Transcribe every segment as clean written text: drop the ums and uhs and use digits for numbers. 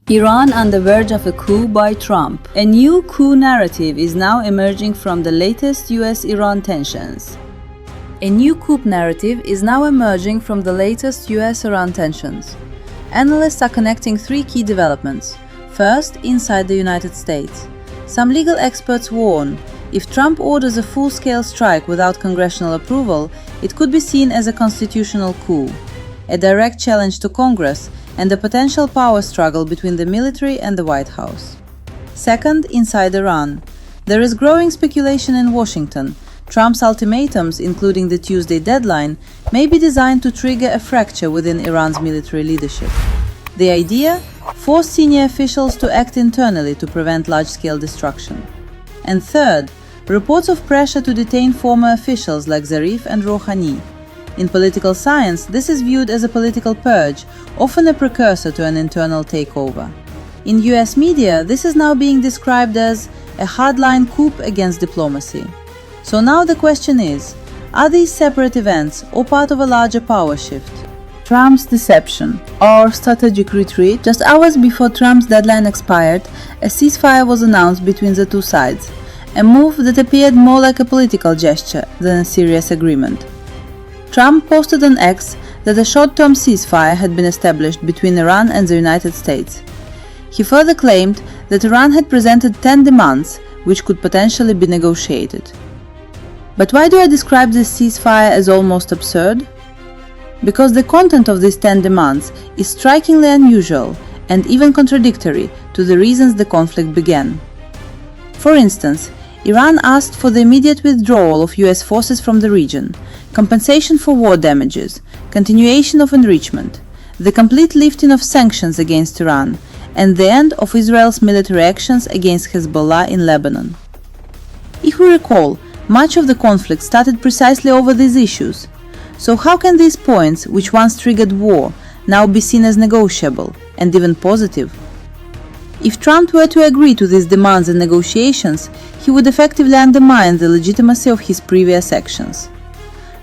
Iran on the verge of a coup by Trump. A new coup narrative is now emerging from the latest US-Iran tensions. A new coup narrative is now emerging from the latest US-Iran tensions. Analysts are connecting three key developments. First, inside the United States. Some legal experts warn, if Trump orders a full-scale strike without congressional approval, it could be seen as a constitutional coup, a direct challenge to Congress, and a potential power struggle between the military and the White House. Second, inside Iran. There is growing speculation in Washington. Trump's ultimatums, including the Tuesday deadline, may be designed to trigger a fracture within Iran's military leadership. The idea? Force senior officials to act internally to prevent large-scale destruction. And third, reports of pressure to detain former officials like Zarif and Rouhani. In political science, this is viewed as a political purge, often a precursor to an internal takeover. In US media, this is now being described as a hardline coup against diplomacy. So now the question is, are these separate events or part of a larger power shift? Trump's deception or strategic retreat. Just hours before Trump's deadline expired, a ceasefire was announced between the two sides, a move that appeared more like a political gesture than a serious agreement. Trump posted on X that a short-term ceasefire had been established between Iran and the United States. He further claimed that Iran had presented 10 demands which could potentially be negotiated. But why do I describe this ceasefire as almost absurd? Because the content of these 10 demands is strikingly unusual and even contradictory to the reasons the conflict began. For instance, Iran asked for the immediate withdrawal of US forces from the region, compensation for war damages, continuation of enrichment, the complete lifting of sanctions against Iran, and the end of Israel's military actions against Hezbollah in Lebanon. If we recall, much of the conflict started precisely over these issues. So how can these points, which once triggered war, now be seen as negotiable and even positive? If Trump were to agree to these demands and negotiations, he would effectively undermine the legitimacy of his previous actions.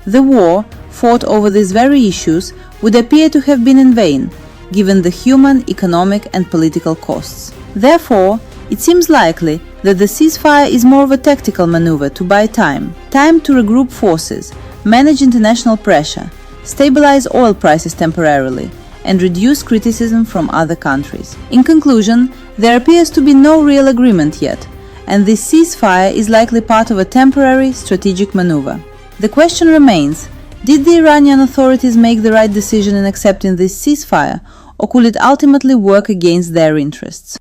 The war, fought over these very issues, would appear to have been in vain, given the human, economic and political costs. Therefore, it seems likely that the ceasefire is more of a tactical maneuver to buy time to regroup forces, manage international pressure, stabilize oil prices temporarily, and reduce criticism from other countries. In conclusion, there appears to be no real agreement yet, and this ceasefire is likely part of a temporary strategic maneuver. The question remains, did the Iranian authorities make the right decision in accepting this ceasefire, or could it ultimately work against their interests?